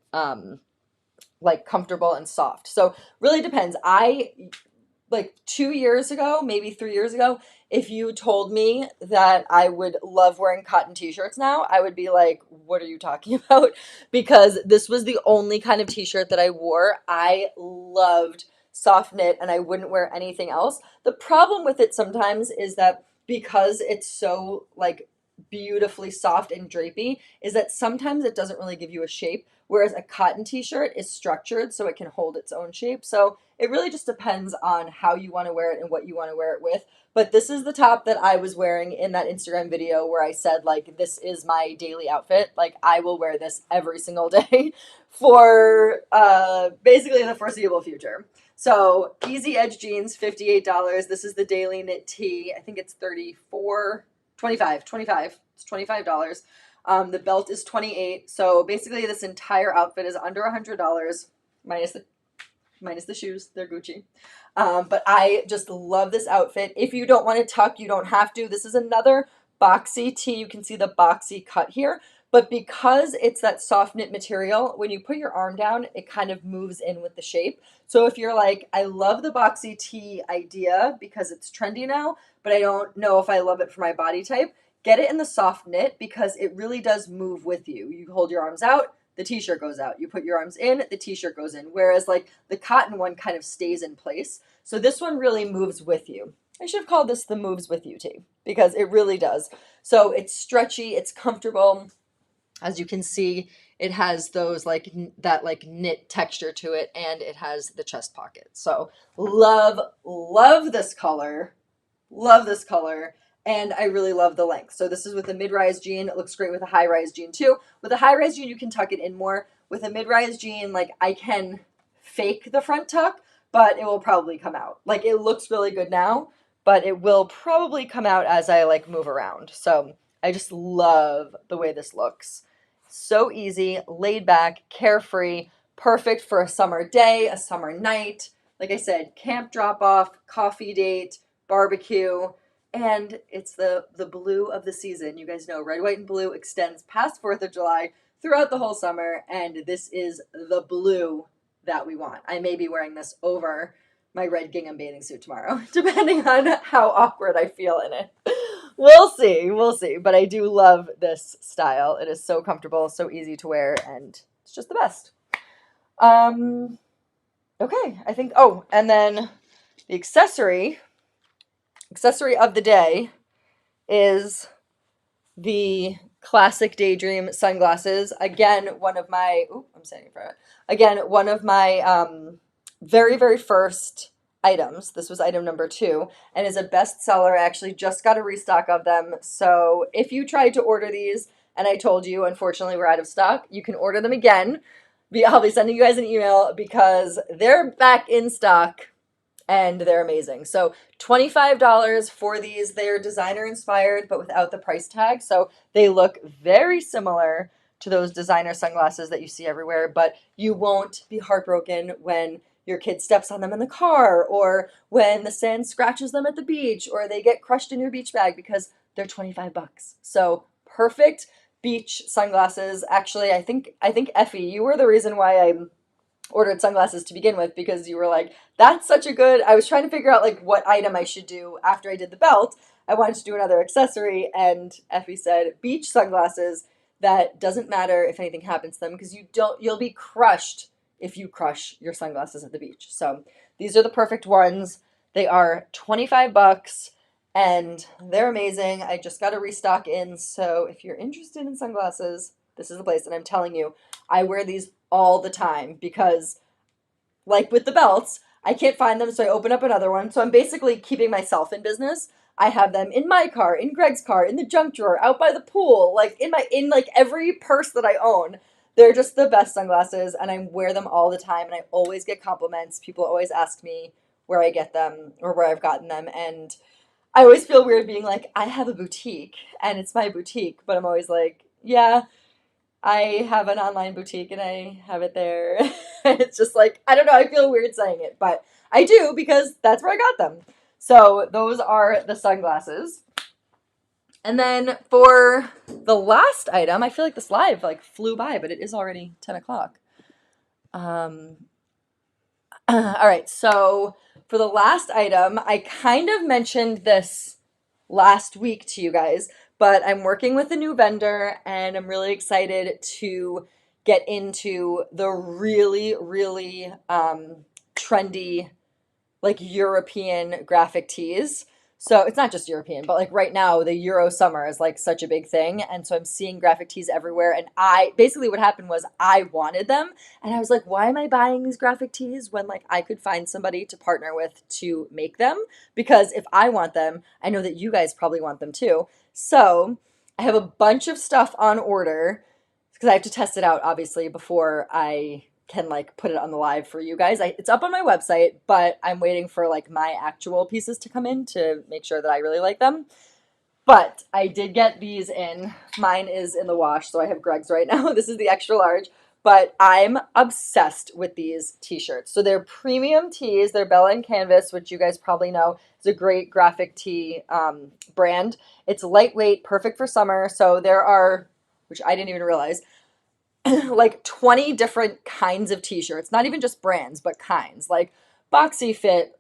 comfortable and soft. So really depends. 2 years ago, maybe 3 years ago, if you told me that I would love wearing cotton t-shirts now, I would be like, what are you talking about? Because this was the only kind of t-shirt that I wore. I loved soft knit and I wouldn't wear anything else. The problem with it sometimes is that because it's so beautifully soft and drapey, is that sometimes it doesn't really give you a shape, whereas a cotton t-shirt is structured so it can hold its own shape. So it really just depends on how you want to wear it and what you want to wear it with. But this is the top that I was wearing in that Instagram video where I said this is my daily outfit. I will wear this every single day for basically the foreseeable future. So Easy Edge jeans, $58. This is the daily knit tee. I think it's $25. It's $25. The belt is $28. So basically this entire outfit is under $100 minus the shoes. They're Gucci. But I just love this outfit. If you don't want to tuck, you don't have to. This is another boxy tee. You can see the boxy cut here. But because it's that soft knit material, when you put your arm down, it kind of moves in with the shape. So if you're I love the boxy tee idea because it's trendy now, but I don't know if I love it for my body type, get it in the soft knit because it really does move with you. You hold your arms out, the t-shirt goes out. You put your arms in, the t-shirt goes in. Whereas the cotton one kind of stays in place. So this one really moves with you. I should have called this the Moves With You tee because it really does. So it's stretchy, it's comfortable. As you can see, it has those like that like knit texture to it, and it has the chest pocket. So love, love this color. Love this color. And I really love the length. So this is with a mid-rise jean. It looks great with a high-rise jean too. With a high-rise jean, you can tuck it in more. With a mid-rise jean, like I can fake the front tuck, but it will probably come out. Like it looks really good now, but it will probably come out as I like move around. So I just love the way this looks. So easy, laid back, carefree, perfect for a summer day, a summer night. Like I said, camp drop off, coffee date, barbecue, and it's the blue of the season. You guys know red, white, and blue extends past 4th of July throughout the whole summer, and this is the blue that we want. I may be wearing this over my red gingham bathing suit tomorrow, depending on how awkward I feel in it. We'll see. But I do love this style. It is so comfortable, so easy to wear, and it's just the best. Okay, I think, oh, and then the accessory of the day is the classic Daydream sunglasses. Again, one of my, I'm standing for it. Again, one of my very, very first items. This was item number 2 and is a bestseller. I actually just got a restock of them. So if you tried to order these and I told you, unfortunately, we're out of stock, you can order them again. I'll be sending you guys an email because they're back in stock and they're amazing. So $25 for these. They're designer inspired, but without the price tag. So they look very similar to those designer sunglasses that you see everywhere, but you won't be heartbroken when your kid steps on them in the car, or when the sand scratches them at the beach, or they get crushed in your beach bag, because they're $25. So perfect beach sunglasses. Actually, I think Effie, you were the reason why I ordered sunglasses to begin with, because you were like, that's such a good, I was trying to figure out like what item I should do after I did the belt. I wanted to do another accessory, and Effie said beach sunglasses that doesn't matter if anything happens to them, because you'll be crushed if you crush your sunglasses at the beach. So these are the perfect ones. They are $25 and they're amazing. I just got a restock in. So if you're interested in sunglasses, this is the place. And I'm telling you, I wear these all the time because, like with the belts, I can't find them. So I open up another one. So I'm basically keeping myself in business. I have them in my car, in Greg's car, in the junk drawer, out by the pool, like in like every purse that I own. They're just the best sunglasses, and I wear them all the time, and I always get compliments. People always ask me where I get them or where I've gotten them, and I always feel weird being like, I have a boutique, and it's my boutique, but I'm always like, yeah, I have an online boutique, and I have it there. And it's just like, I don't know, I feel weird saying it, but I do because that's where I got them. So those are the sunglasses. And then for the last item, I feel like this live like flew by, but it is already 10 o'clock. All right, so for the last item, I kind of mentioned this last week to you guys, but I'm working with a new vendor and I'm really excited to get into the really, really trendy like European graphic tees. So it's not just European, but like right now the Euro summer is like such a big thing. And so I'm seeing graphic tees everywhere. And I basically what happened was I wanted them. And I was like, why am I buying these graphic tees when like I could find somebody to partner with to make them? Because if I want them, I know that you guys probably want them too. So I have a bunch of stuff on order because I have to test it out obviously before I can like put it on the live for you guys. It's up on my website, but I'm waiting for like my actual pieces to come in to make sure that I really like them. But I did get these in. Mine is in the wash, so I have Greg's right now. This is the extra large, but I'm obsessed with these t-shirts. So they're premium tees. They're Bella and Canvas, which you guys probably know is a great graphic tee brand. It's lightweight, perfect for summer. So there are, which I didn't even realize, like 20 different kinds of t-shirts, not even just brands, but kinds, like boxy fit,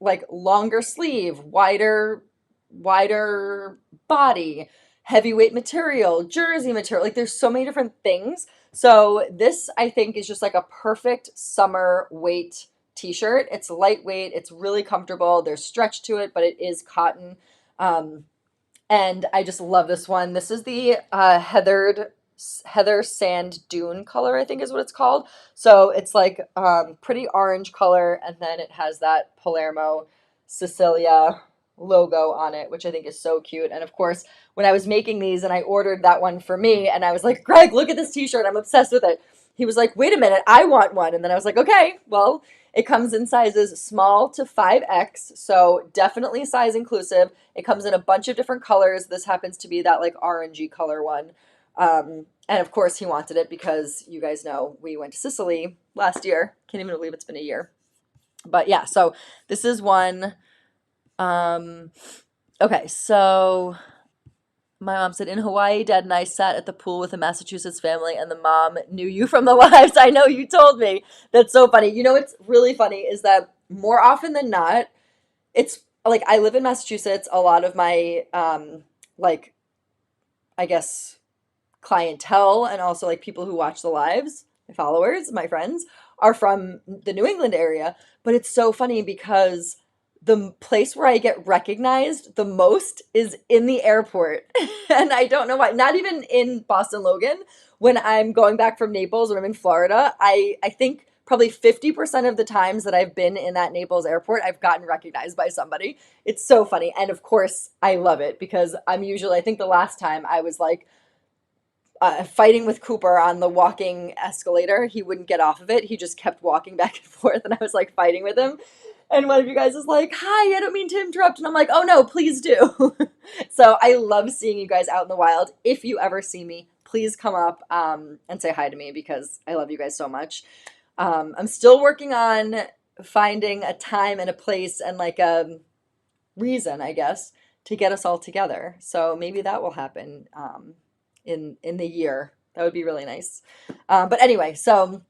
like longer sleeve, wider body, heavyweight material, jersey material. Like there's so many different things. So this I think is just like a perfect summer weight t-shirt. It's lightweight, it's really comfortable. There's stretch to it, but it is cotton. Um, and I just love this one. This is the heather sand dune color, I think is what it's called. So it's like pretty orange color, and then it has that Palermo Sicilia logo on it, which I think is so cute. And of course, when I was making these and I ordered that one for me, and I was like, Greg, look at this t-shirt, I'm obsessed with it. He was like, wait a minute, I want one. And then I was like, okay, well, it comes in sizes small to 5X, so definitely size inclusive. It comes in a bunch of different colors. This happens to be that like orangey color one. And of course, he wanted it because you guys know we went to Sicily last year. Can't even believe it's been a year. But yeah, so this is one. Okay, so my mom said, in Hawaii, Dad and I sat at the pool with a Massachusetts family, and the mom knew you from the lives. I know, you told me. That's so funny. You know what's really funny is that more often than not, it's like I live in Massachusetts. A lot of my, like, I guess, clientele and also like people who watch the lives, my followers, my friends, are from the New England area. But it's so funny because the place where I get recognized the most is in the airport. And I don't know why. Not even in Boston Logan. When I'm going back from Naples, when I'm in Florida, I think probably 50% of the times that I've been in that Naples airport, I've gotten recognized by somebody. It's so funny. And of course, I love it because I'm usually, I think the last time I was like, fighting with Cooper on the walking escalator. He wouldn't get off of it. He just kept walking back and forth, and I was like fighting with him. And one of you guys is like, hi, I don't mean to interrupt. And I'm like, oh no, please do. So I love seeing you guys out in the wild. If you ever see me, please come up and say hi to me because I love you guys so much. I'm still working on finding a time and a place and like a reason, I guess, to get us all together. So maybe that will happen in the year. That would be really nice. But anyway, so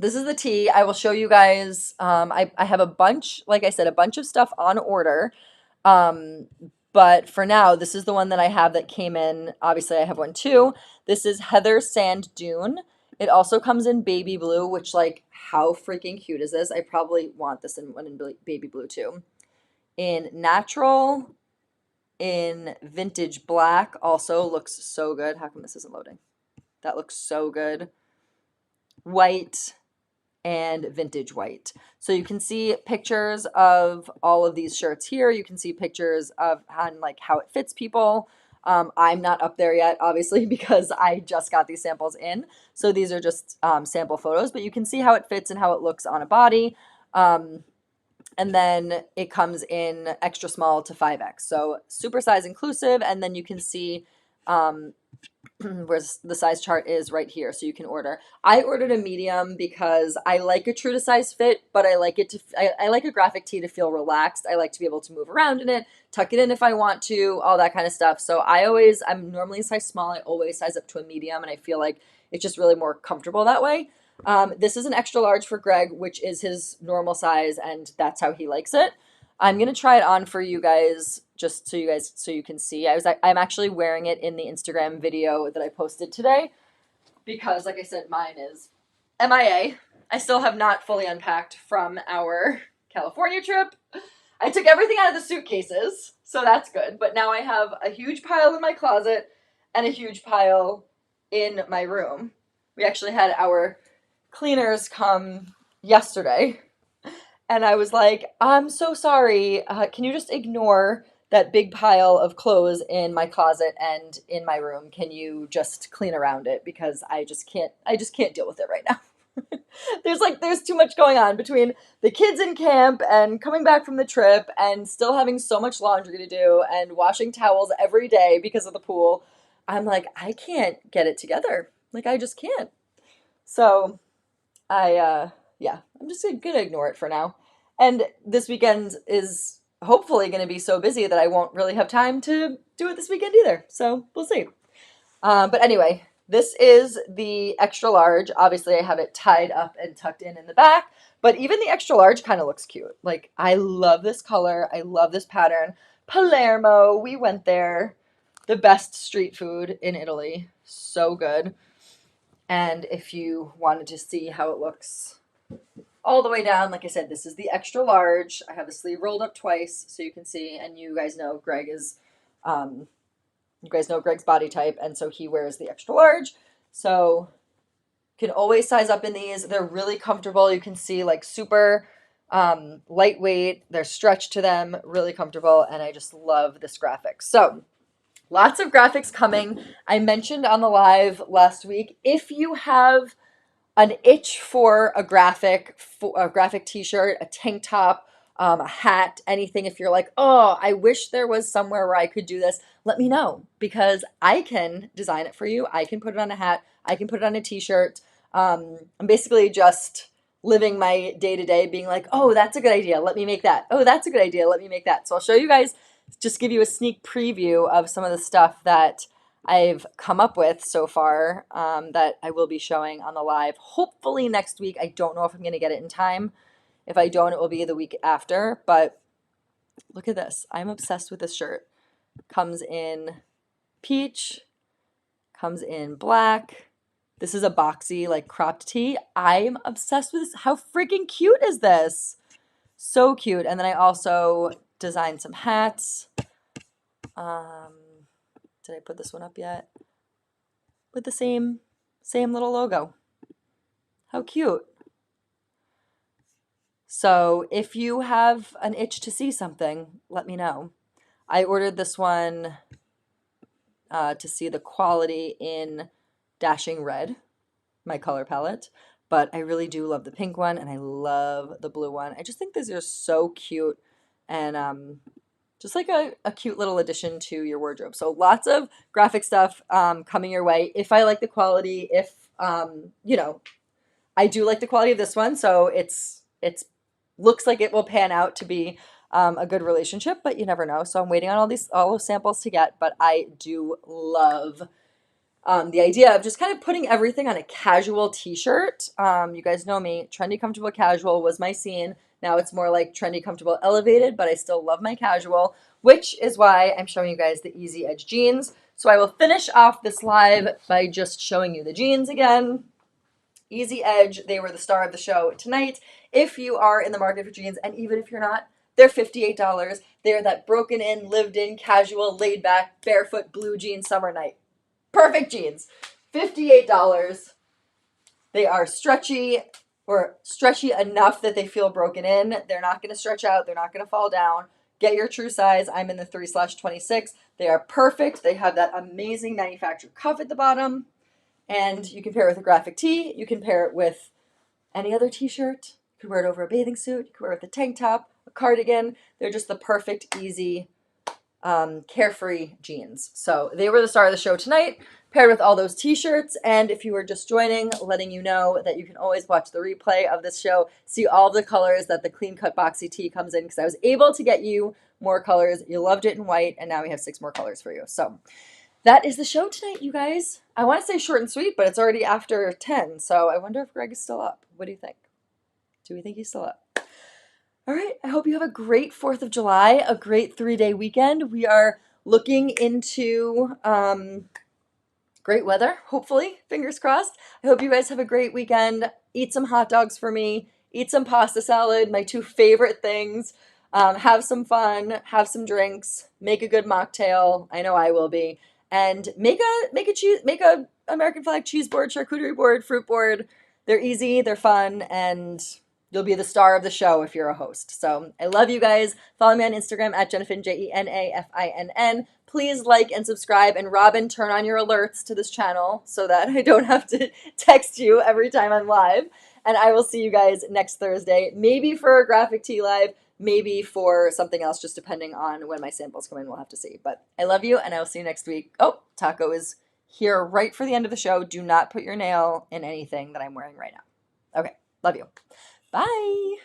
this is the tea. I will show you guys. I have a bunch, like I said, a bunch of stuff on order. Um, but for now, this is the one that I have that came in. Obviously, I have one too. This is Heather Sand Dune. It also comes in baby blue, which like how freaking cute is this? I probably want this in one in baby blue too. In natural, in vintage black, also looks so good. How come this isn't loading? That looks so good. White and vintage white. So you can see pictures of all of these shirts here. You can see pictures of like how it fits people. I'm not up there yet, obviously, because I just got these samples in. So these are just sample photos, but you can see how it fits and how it looks on a body. And then it comes in extra small to 5X. So super size inclusive. And then you can see where the size chart is right here. So you can order. I ordered a medium because I like a true to size fit, but I like it to, I like a graphic tee to feel relaxed. I like to be able to move around in it, tuck it in if I want to, all that kind of stuff. So I'm normally a size small. I always size up to a medium, and I feel like it's just really more comfortable that way. This is an extra large for Greg, which is his normal size, and that's how he likes it. I'm gonna try it on for you guys, just so you can see. I'm actually wearing it in the Instagram video that I posted today because, like I said, mine is MIA. I still have not fully unpacked from our California trip. I took everything out of the suitcases, so that's good. But now I have a huge pile in my closet and a huge pile in my room. We actually had our cleaners come yesterday, and I was like, I'm so sorry. Can you just ignore that big pile of clothes in my closet and in my room? Can you just clean around it? Because I just can't deal with it right now. There's too much going on between the kids in camp and coming back from the trip and still having so much laundry to do and washing towels every day because of the pool. I'm like, I can't get it together. Like, I just can't. So yeah, I'm just gonna ignore it for now. And this weekend is hopefully gonna be so busy that I won't really have time to do it this weekend either. So we'll see. But anyway, this is the extra large. Obviously, I have it tied up and tucked in the back, but even the extra large kind of looks cute. Like, I love this color. I love this pattern. Palermo, we went there. The best street food in Italy. So good. And if you wanted to see how it looks all the way down. Like I said, this is the extra large. I have the sleeve rolled up twice so you can see, and you guys know Greg's body type, and so he wears the extra large. So you can always size up in these. They're really comfortable. You can see like super lightweight. There's stretch to them, really comfortable, and I just love this graphic. So lots of graphics coming. I mentioned on the live last week, if you have an itch for a graphic t-shirt, a tank top, a hat, anything. If you're like, oh, I wish there was somewhere where I could do this, let me know, because I can design it for you. I can put it on a hat. I can put it on a t-shirt. I'm basically just living my day-to-day being like, oh, that's a good idea. Let me make that. Oh, that's a good idea. Let me make that. So I'll show you guys, just give you a sneak preview of some of the stuff that I've come up with so far that I will be showing on the live, hopefully next week. I don't know if I'm going to get it in time. If I don't, it will be the week after. But look at this. I'm obsessed with this shirt. Comes in peach, comes in black. This is a boxy, like cropped tee. I'm obsessed with this. How freaking cute is this? So cute. And then I also designed some hats. Did I put this one up yet? With the same little logo. How cute. So if you have an itch to see something, let me know. I ordered this one to see the quality in Dashing Red, my color palette, but I really do love the pink one, and I love the blue one. I just think these are so cute, and just like a cute little addition to your wardrobe. So lots of graphic stuff coming your way. If I like the quality, if, I do like the quality of this one, so it's looks like it will pan out to be a good relationship, but you never know. So I'm waiting on all those samples to get, but I do love the idea of just kind of putting everything on a casual t-shirt. You guys know me, trendy, comfortable, casual was my scene. Now it's more like trendy, comfortable, elevated, but I still love my casual, which is why I'm showing you guys the Easy Edge jeans. So I will finish off this live by just showing you the jeans again. Easy Edge, they were the star of the show tonight. If you are in the market for jeans, and even if you're not, they're $58. They're that broken in, lived in, casual, laid back, barefoot blue jean summer night. Perfect jeans. $58. They are stretchy, or stretchy enough that they feel broken in. They're not going to stretch out. They're not going to fall down. Get your true size. I'm in the 3/26. They are perfect. They have that amazing manufactured cuff at the bottom. And you can pair it with a graphic tee. You can pair it with any other t-shirt. You could wear it over a bathing suit. You could wear it with a tank top, a cardigan. They're just the perfect, easy, carefree jeans. So they were the star of the show tonight, paired with all those t-shirts. And if you were just joining, letting you know that you can always watch the replay of this show, see all the colors that the clean cut boxy tee comes in, because I was able to get you more colors. You loved it in white, and now we have 6 more colors for you. So that is the show tonight, you guys. I want to say short and sweet, but it's already after 10, so I wonder if Greg is still up. What do you think? Do we think he's still up? All right, I hope you have a great 4th of July, a great 3-day weekend. We are looking into great weather, hopefully, fingers crossed. I hope you guys have a great weekend. Eat some hot dogs for me. Eat some pasta salad, my 2 favorite things. Have some fun, have some drinks, make a good mocktail. I know I will be. And make a American flag cheese board, charcuterie board, fruit board. They're easy, they're fun, and you'll be the star of the show if you're a host. So I love you guys. Follow me on Instagram at Jenafin, JENAFINN. Please like and subscribe. And Robin, turn on your alerts to this channel so that I don't have to text you every time I'm live. And I will see you guys next Thursday, maybe for a graphic tee live, maybe for something else, just depending on when my samples come in. We'll have to see. But I love you, and I will see you next week. Oh, Taco is here right for the end of the show. Do not put your nail in anything that I'm wearing right now. Okay, love you. Bye.